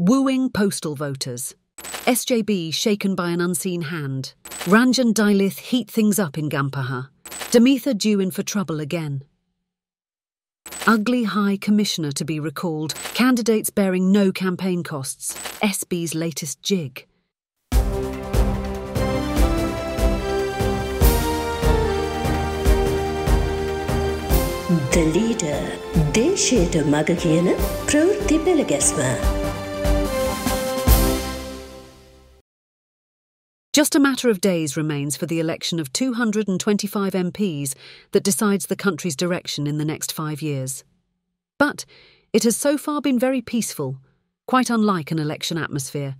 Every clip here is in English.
Wooing postal voters. SJB shaken by an unseen hand. Ranjan Dilith heat things up in Gampaha. Damitha due in for trouble again. Ugly High Commissioner to be recalled. Candidates bearing no campaign costs. SB's latest jig. The leader. දේශයට මග කියන ප්‍රවෘත්ති පෙළගැස්ම. Just a matter of days remains for the election of 225 MPs that decides the country's direction in the next 5 years. But it has so far been very peaceful, quite unlike an election atmosphere.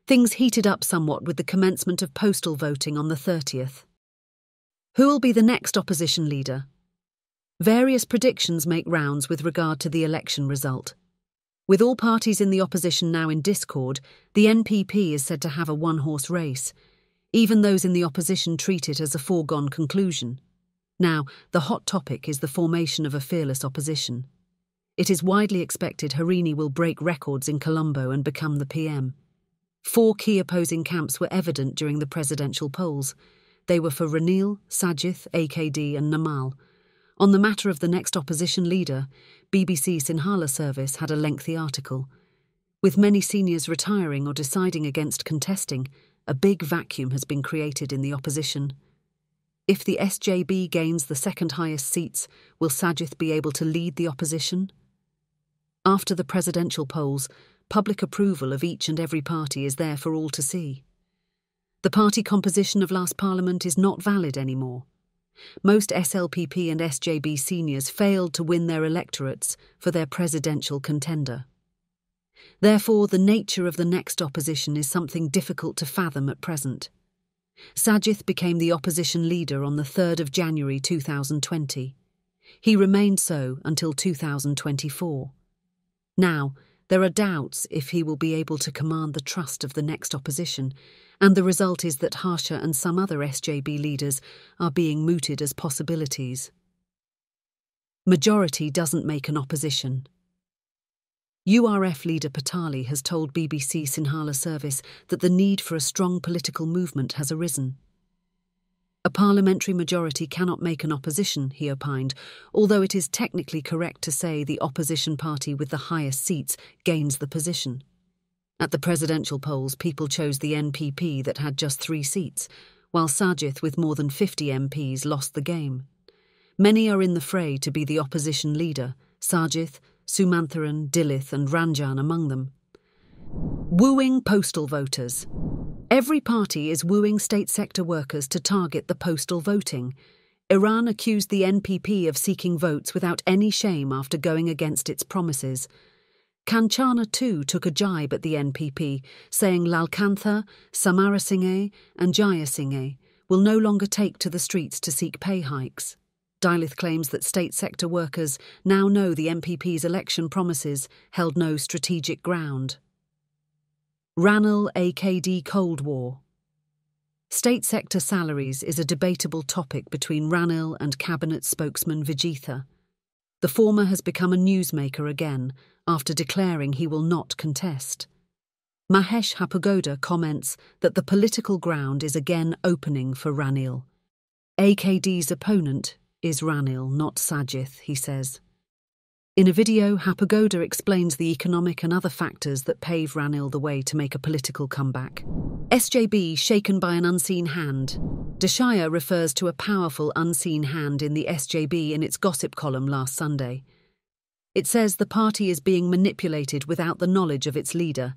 Things heated up somewhat with the commencement of postal voting on the 30th. Who will be the next opposition leader? Various predictions make rounds with regard to the election result. With all parties in the opposition now in discord, the NPP is said to have a one-horse race. Even those in the opposition treat it as a foregone conclusion. Now, the hot topic is the formation of a fearless opposition. It is widely expected Harini will break records in Colombo and become the PM. 4 key opposing camps were evident during the presidential polls. They were for Ranil, Sajith, AKD and Namal. On the matter of the next opposition leader, BBC Sinhala service had a lengthy article. With many seniors retiring or deciding against contesting, a big vacuum has been created in the opposition. If the SJB gains the second highest seats, will Sajith be able to lead the opposition? After the presidential polls, public approval of each and every party is there for all to see. The party composition of last parliament is not valid anymore. Most SLPP and SJB seniors failed to win their electorates for their presidential contender. Therefore, the nature of the next opposition is something difficult to fathom at present. Sajith became the opposition leader on the 3rd of January 2020. He remained so until 2024. Now, there are doubts if he will be able to command the trust of the next opposition, and the result is that Harsha and some other SJB leaders are being mooted as possibilities. Majority doesn't make an opposition. URF leader Patali has told BBC Sinhala service that the need for a strong political movement has arisen. A parliamentary majority cannot make an opposition, he opined, although it is technically correct to say the opposition party with the highest seats gains the position. At the presidential polls, people chose the NPP that had just 3 seats, while Sajith with more than 50 MPs lost the game. Many are in the fray to be the opposition leader, Sajith, Sumantharan, Dilith and Ranjan among them. Wooing postal voters. Every party is wooing state sector workers to target the postal voting. Iran accused the NPP of seeking votes without any shame after going against its promises. Kanchana too took a jibe at the NPP, saying Lalkantha, Samarasinghe and Jayasinghe will no longer take to the streets to seek pay hikes. Dilith claims that state sector workers now know the NPP's election promises held no strategic ground. Ranil AKD Cold War. State sector salaries is a debatable topic between Ranil and Cabinet spokesman Vijitha. The former has become a newsmaker again after declaring he will not contest. Mahesh Hapagoda comments that the political ground is again opening for Ranil. AKD's opponent is Ranil, not Sajith, he says. In a video, Hapagoda explains the economic and other factors that pave Ranil the way to make a political comeback. SJB shaken by an unseen hand. Deshaya refers to a powerful unseen hand in the SJB in its gossip column last Sunday. It says the party is being manipulated without the knowledge of its leader.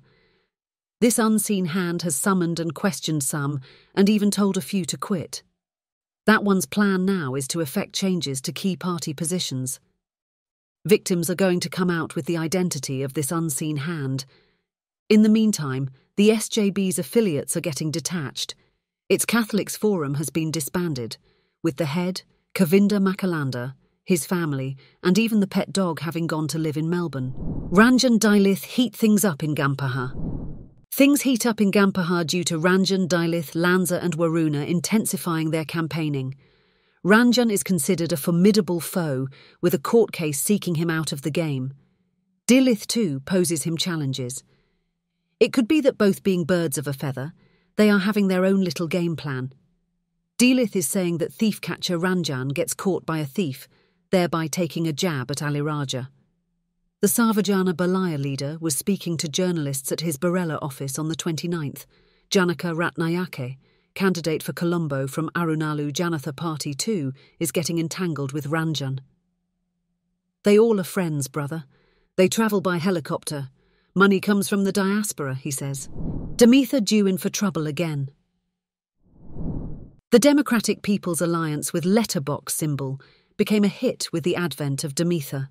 This unseen hand has summoned and questioned some, and even told a few to quit. That one's plan now is to effect changes to key party positions. Victims are going to come out with the identity of this unseen hand. In the meantime, the SJB's affiliates are getting detached. Its Catholics Forum has been disbanded, with the head, Kavinda Makalanda, his family, and even the pet dog having gone to live in Melbourne. Ranjan Dilith heat things up in Gampaha. Things heat up in Gampaha due to Ranjan, Dilith, Lanza and Waruna intensifying their campaigning. Ranjan is considered a formidable foe, with a court case seeking him out of the game. Dilith too poses him challenges. It could be that both being birds of a feather, they are having their own little game plan. Dilith is saying that thief-catcher Ranjan gets caught by a thief, thereby taking a jab at Aliraja. The Sarvajana Balaya leader was speaking to journalists at his Barela office on the 29th. Janaka Ratnayake, candidate for Colombo from Arunalu Janatha Party too, is getting entangled with Ranjan. They all are friends, brother. They travel by helicopter. Money comes from the diaspora, he says. Damitha due in for trouble again. The Democratic People's Alliance with letterbox symbol became a hit with the advent of Damitha.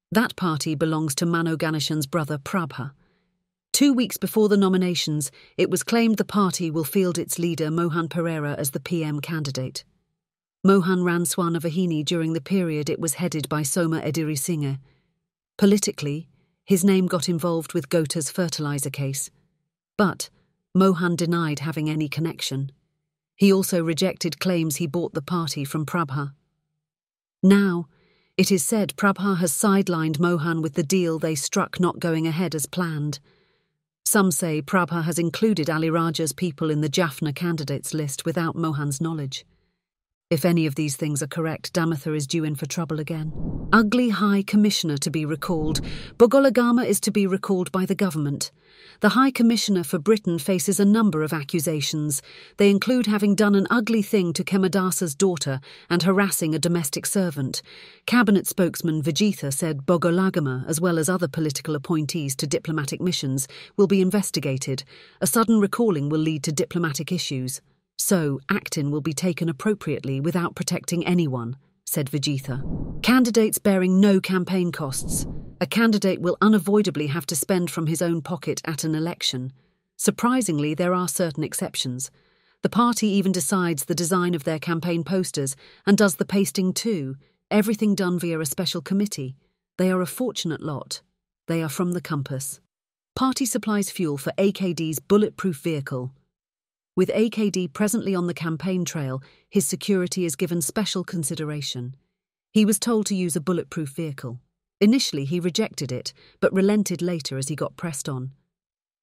That party belongs to Mano Ganeshan's brother Prabha. 2 weeks before the nominations, it was claimed the party will field its leader Mohan Pereira as the PM candidate. Mohan ran Swarnavahini during the period it was headed by Soma Edirisinghe. Politically, his name got involved with Gota's fertilizer case. But Mohan denied having any connection. He also rejected claims he bought the party from Prabha. Now, it is said Prabha has sidelined Mohan with the deal they struck not going ahead as planned. Some say Prabha has included Aliraja's people in the Jaffna candidates list without Mohan's knowledge. If any of these things are correct, Damitha is due in for trouble again. Ugly High Commissioner to be recalled. Bogolagama is to be recalled by the government. The High Commissioner for Britain faces a number of accusations. They include having done an ugly thing to Kemadasa's daughter and harassing a domestic servant. Cabinet spokesman Vijitha said Bogolagama, as well as other political appointees to diplomatic missions, will be investigated. A sudden recalling will lead to diplomatic issues. So, action will be taken appropriately without protecting anyone, said Vijitha. Candidates bearing no campaign costs. A candidate will unavoidably have to spend from his own pocket at an election. Surprisingly, there are certain exceptions. The party even decides the design of their campaign posters and does the pasting too, everything done via a special committee. They are a fortunate lot. They are from the Compass. Party supplies fuel for AKD's bulletproof vehicle. With AKD presently on the campaign trail, his security is given special consideration. He was told to use a bulletproof vehicle. Initially, he rejected it, but relented later as he got pressed on.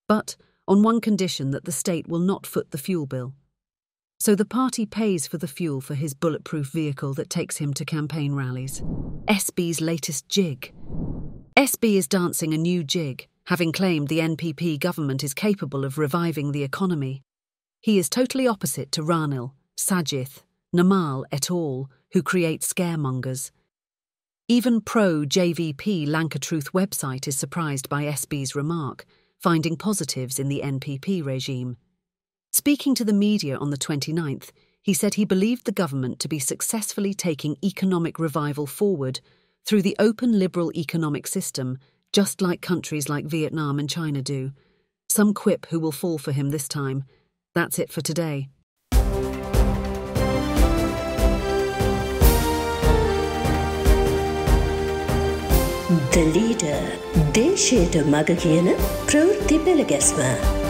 But on one condition, that the state will not foot the fuel bill. So the party pays for the fuel for his bulletproof vehicle that takes him to campaign rallies. SB's latest jig. SB is dancing a new jig, having claimed the NPP government is capable of reviving the economy. He is totally opposite to Ranil, Sajith, Namal et al., who create scaremongers. Even pro-JVP Lanka Truth website is surprised by SB's remark, finding positives in the NPP regime. Speaking to the media on the 29th, he said he believed the government to be successfully taking economic revival forward through the open liberal economic system, just like countries like Vietnam and China do. Some quip who will fall for him this time. That's it for today. The Leader, දේශයට මග කියන ප්‍රවෘත්ති පෙළගැස්ම.